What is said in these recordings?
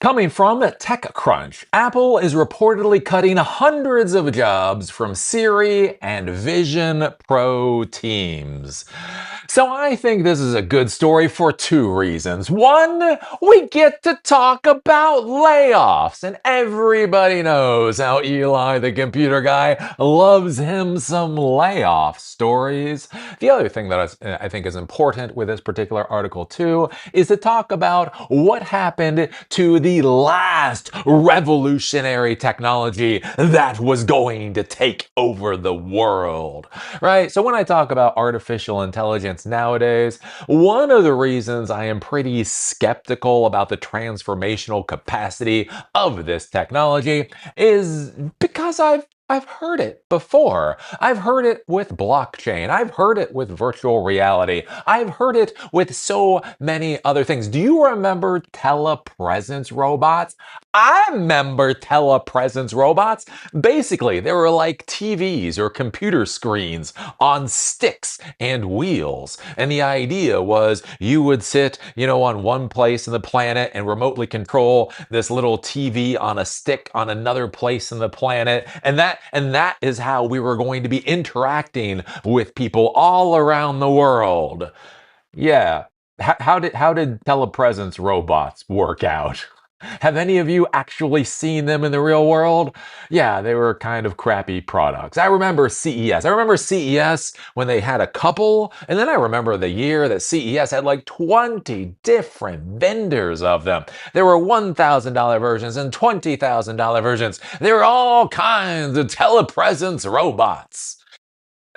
Coming from TechCrunch, Apple is reportedly cutting hundreds of jobs from Siri and Vision Pro teams. So I think this is a good story for two reasons. One, we get to talk about layoffs, and everybody knows how Eli, the computer guy, loves him some layoff stories. The other thing that I think is important with this particular article too is to talk about what happened to the last revolutionary technology that was going to take over the world, right? So when I talk about artificial intelligence nowadays, one of the reasons I am pretty skeptical about the transformational capacity of this technology is because I've heard it before. I've heard it with blockchain. I've heard it with virtual reality. I've heard it with so many other things. Do you remember telepresence robots? I remember telepresence robots. Basically, they were like TVs or computer screens on sticks and wheels. And the idea was you would sit, on one place in the planet and remotely control this little TV on a stick on another place in the planet. And that is how we were going to be interacting with people all around the world. Yeah. How did telepresence robots work out? Have any of you actually seen them in the real world? Yeah, they were kind of crappy products. I remember CES. I remember CES when they had a couple, and then I remember the year that CES had like 20 different vendors of them. There were $1,000 versions and $20,000 versions. There were all kinds of telepresence robots.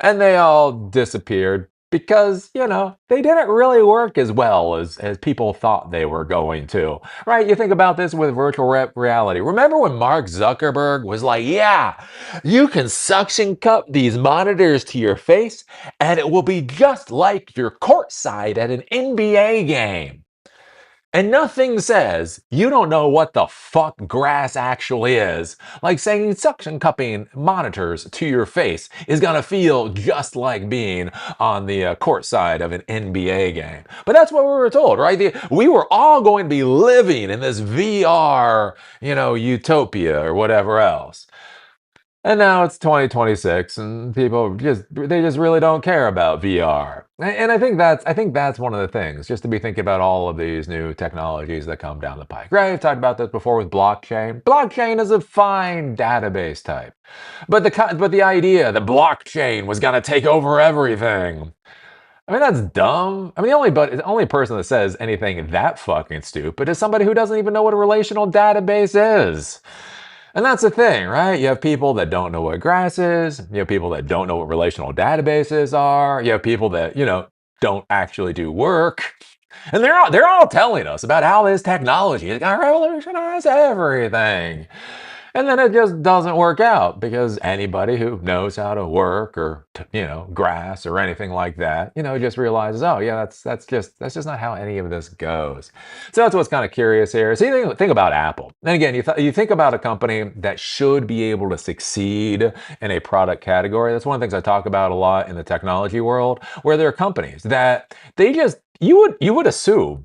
And they all disappeared because, they didn't really work as well as people thought they were going to. Right? You think about this with virtual reality. Remember when Mark Zuckerberg was like, yeah, you can suction cup these monitors to your face and it will be just like you're courtside at an NBA game. And nothing says you don't know what the fuck grass actually is. Like saying suction cupping monitors to your face is gonna feel just like being on the court side of an NBA game. But that's what we were told, right? We were all going to be living in this VR, utopia or whatever else. And now it's 2026 and people just really don't care about VR. And I think that's one of the things, just to be thinking about all of these new technologies that come down the pike. Right? I've talked about this before with blockchain. Blockchain is a fine database type. But the idea that blockchain was going to take over everything. I mean, that's dumb. I mean, the only person that says anything that fucking stupid is somebody who doesn't even know what a relational database is. And that's the thing, right? You have people that don't know what grass is. You have people that don't know what relational databases are. You have people that, don't actually do work. And they're all telling us about how this technology is going to revolutionize everything. And then it just doesn't work out because anybody who knows how to work or grass or anything like that, just realizes, oh yeah, that's just not how any of this goes. So that's what's kind of curious here. So you think about Apple, and again, you think about a company that should be able to succeed in a product category. That's one of the things I talk about a lot in the technology world, where there are companies that they just you would assume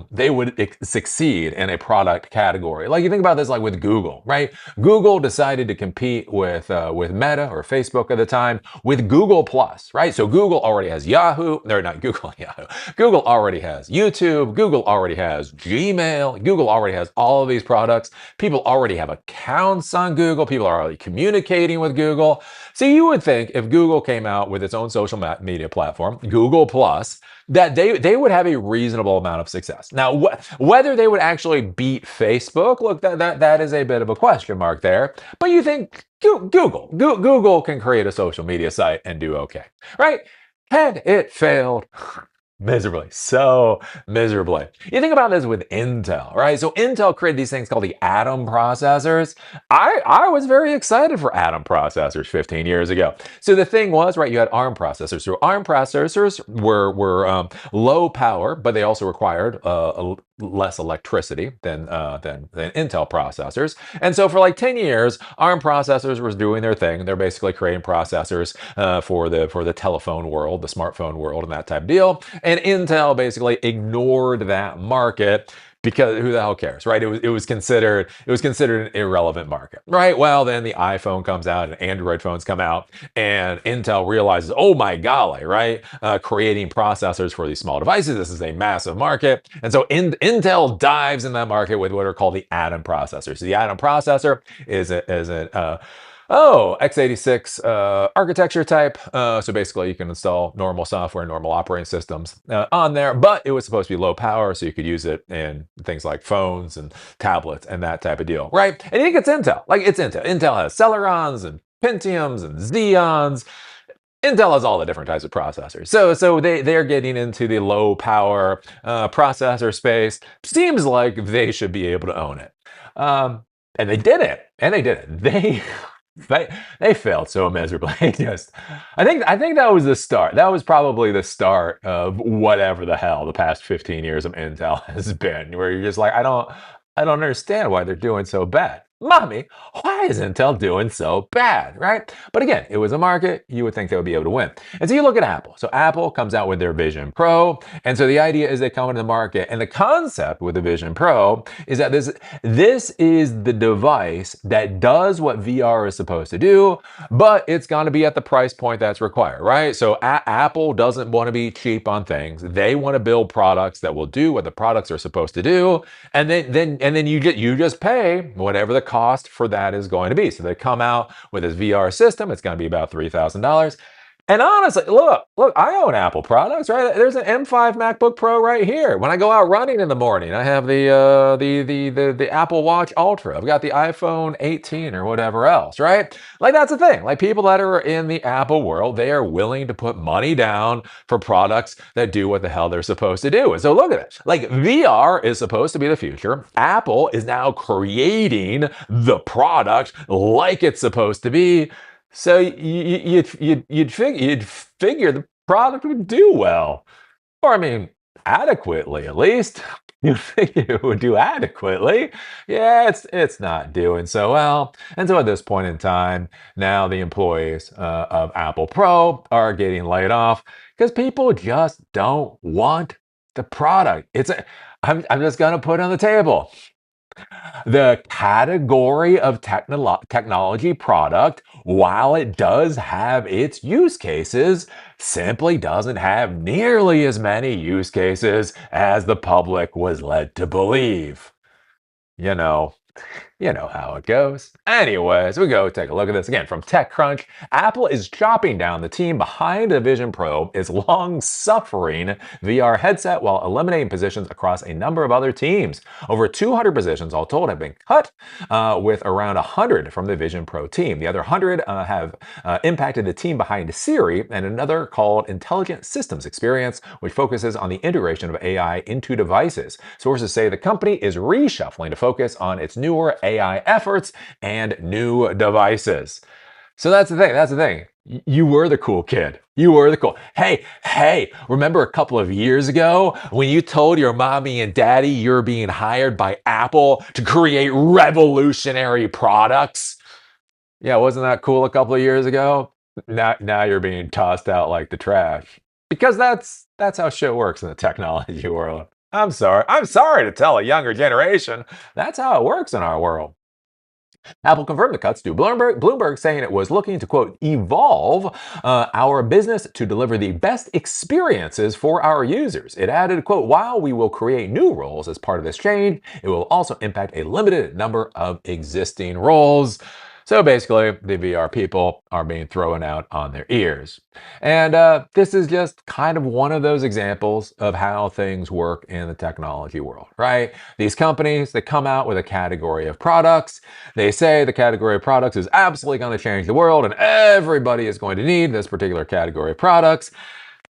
they would succeed in a product category. Like you think about this, like with Google, right? Google decided to compete with Meta or Facebook at the time with Google Plus, right? So Google already has Yahoo, or not Google, Yahoo. Google already has YouTube. Google already has Gmail. Google already has all of these products. People already have accounts on Google. People are already communicating with Google. So you would think if Google came out with its own social media platform, Google Plus, that they would have a reasonable amount of success. Now, whether they would actually beat Facebook, look, that is a bit of a question mark there. But you think Google can create a social media site and do okay, right? And it failed. Miserably, so miserably. You think about this with Intel, right? So Intel created these things called the Atom processors. I was very excited for Atom processors 15 years ago. So the thing was, right, you had ARM processors. So ARM processors were low power, but they also required less electricity than Intel processors. And so for like 10 years, ARM processors was doing their thing. They're basically creating processors for the telephone world, the smartphone world, and that type of deal. And Intel basically ignored that market because who the hell cares, right? It was considered an irrelevant market, right? Well, then the iPhone comes out and Android phones come out, and Intel realizes, oh my golly, right? Creating processors for these small devices. This is a massive market, and so Intel dives in that market with what are called the Atom processors. So the Atom processor is an x86 architecture type. So basically, you can install normal software, normal operating systems on there, but it was supposed to be low power, so you could use it in things like phones and tablets and that type of deal, right? And you think it's Intel. Like, it's Intel. Intel has Celerons and Pentiums and Xeons. Intel has all the different types of processors. So they're getting into the low power processor space. Seems like they should be able to own it. And they did it. And they did it. They failed so miserably. I think that was the start. That was probably the start of whatever the hell the past 15 years of Intel has been, where you're just like, I don't understand why they're doing so bad. Mommy, why is Intel doing so bad, right? But again, it was a market. You would think they would be able to win. And so you look at Apple. So Apple comes out with their Vision Pro. And so the idea is they come into the market. And the concept with the Vision Pro is that this is the device that does what VR is supposed to do, but it's going to be at the price point that's required, right? So Apple doesn't want to be cheap on things. They want to build products that will do what the products are supposed to do. And then you just pay whatever the cost for that is going to be. So they come out with this VR system. It's going to be about $3,000. And honestly, look, I own Apple products, right? There's an M5 MacBook Pro right here. When I go out running in the morning, I have the Apple Watch Ultra. I've got the iPhone 18 or whatever else, right? Like, that's the thing. Like, people that are in the Apple world, they are willing to put money down for products that do what the hell they're supposed to do. And so look at it. Like, VR is supposed to be the future. Apple is now creating the product like it's supposed to be. So you'd figure the product would do well, or I mean, adequately at least. You figure it would do adequately. Yeah, it's not doing so well. And so at this point in time, now the employees of Apple Pro are getting laid off because people just don't want the product. I'm just gonna put it on the table. The category of technology product, while it does have its use cases, simply doesn't have nearly as many use cases as the public was led to believe. You know, you know how it goes. Anyways, we go take a look at this again from TechCrunch. Apple is chopping down the team behind the Vision Pro, its long-suffering VR headset, while eliminating positions across a number of other teams. Over 200 positions, all told, have been cut, with around 100 from the Vision Pro team. The other 100 have impacted the team behind Siri and another called Intelligent Systems Experience, which focuses on the integration of AI into devices. Sources say the company is reshuffling to focus on its newer AI efforts and new devices. So that's the thing. That's the thing. You were the cool kid. You were the cool. Hey, remember a couple of years ago when you told your mommy and daddy you're being hired by Apple to create revolutionary products? Yeah, wasn't that cool a couple of years ago? Now you're being tossed out like the trash. Because that's how shit works in the technology world. I'm sorry. I'm sorry to tell a younger generation. That's how it works in our world. Apple confirmed the cuts to Bloomberg saying it was looking to, quote, evolve our business to deliver the best experiences for our users. It added, quote, while we will create new roles as part of this change, it will also impact a limited number of existing roles. So basically, the VR people are being thrown out on their ears. And this is just kind of one of those examples of how things work in the technology world, right? These companies, they come out with a category of products. They say the category of products is absolutely going to change the world and everybody is going to need this particular category of products.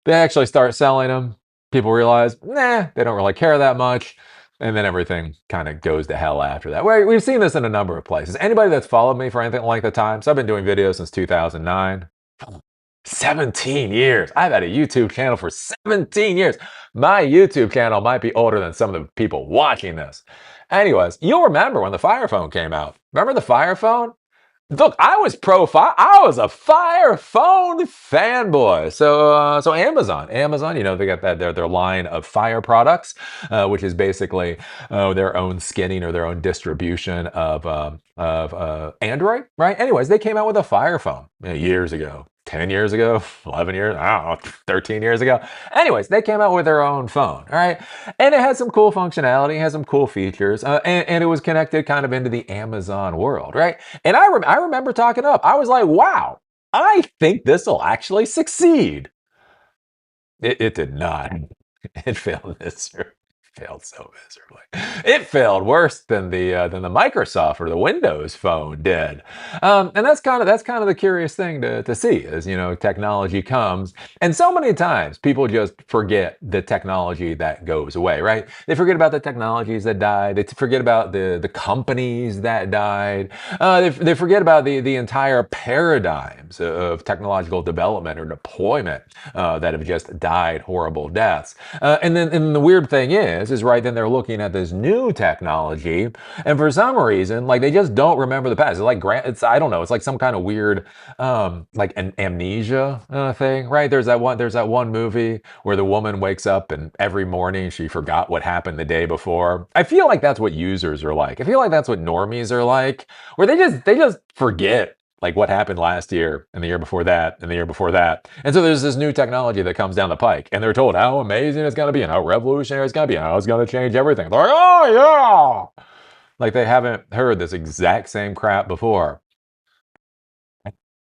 They actually start selling them. People realize, they don't really care that much. And then everything kind of goes to hell after that. We've seen this in a number of places. Anybody that's followed me for anything like the time, so I've been doing videos since 2009. 17 years. I've had a YouTube channel for 17 years. My YouTube channel might be older than some of the people watching this. Anyways, you'll remember when the Fire Phone came out. Remember the Fire Phone? Look, I was pro fire. I was a Fire Phone fanboy. So Amazon, they got that their line of Fire products, which is basically their own skinning or their own distribution of Android, right? Anyways, they came out with a Fire Phone years ago. 10 years ago, 11 years, I don't know, 13 years ago. Anyways, they came out with their own phone, all right? And it had some cool functionality, had some cool features, and it was connected kind of into the Amazon world, right? And I remember talking up. I was like, wow, I think this will actually succeed. It did not. It failed miserably. Failed so miserably. It failed worse than the Microsoft or the Windows phone did. And that's kind of the curious thing to see as technology comes, and so many times people just forget the technology that goes away. Right? They forget about the technologies that died. They forget about the companies that died. They forget about the entire paradigms of technological development or deployment that have just died horrible deaths. And the weird thing is right then they're looking at this new technology, and for some reason, like they just don't remember the past. It's like I don't know. It's like some kind of weird, like an amnesia thing, right? There's that one movie where the woman wakes up and every morning she forgot what happened the day before. I feel like that's what users are like. I feel like that's what normies are like, where they just forget like what happened last year and the year before that and the year before that. And so there's this new technology that comes down the pike, and they're told how amazing it's going to be and how revolutionary it's going to be and how it's going to change everything. They're like, oh, yeah. Like they haven't heard this exact same crap before.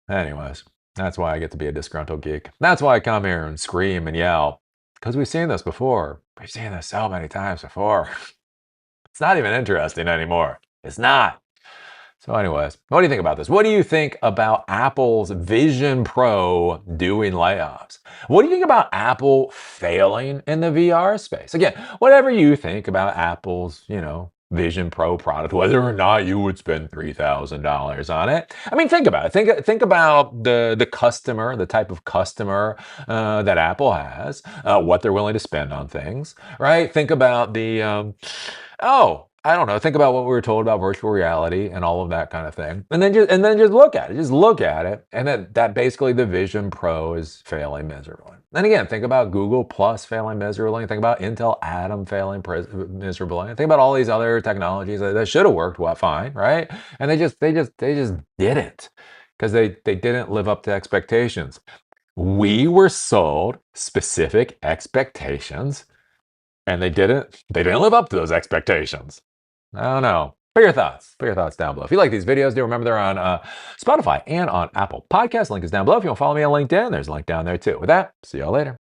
Anyways, that's why I get to be a disgruntled geek. That's why I come here and scream and yell, because we've seen this before. We've seen this so many times before. It's not even interesting anymore. It's not. So, anyways, what do you think about this? What do you think about Apple's Vision Pro doing layoffs? What do you think about Apple failing in the VR space? Again, whatever you think about Apple's, Vision Pro product, whether or not you would spend $3,000 on it. I mean, think about it. Think about the customer, the type of customer that Apple has, what they're willing to spend on things, right? Think about I don't know. Think about what we were told about virtual reality and all of that kind of thing, and then just look at it. Just look at it, and that basically the Vision Pro is failing miserably. And again, think about Google Plus failing miserably. Think about Intel Atom failing miserably. Think about all these other technologies that should have worked fine, right? And they just didn't, because they didn't live up to expectations. We were sold specific expectations, and they didn't live up to those expectations. I don't know. Put your thoughts. Put your thoughts down below. If you like these videos, do remember they're on Spotify and on Apple Podcasts. Link is down below. If you want to follow me on LinkedIn, there's a link down there too. With that, see y'all later.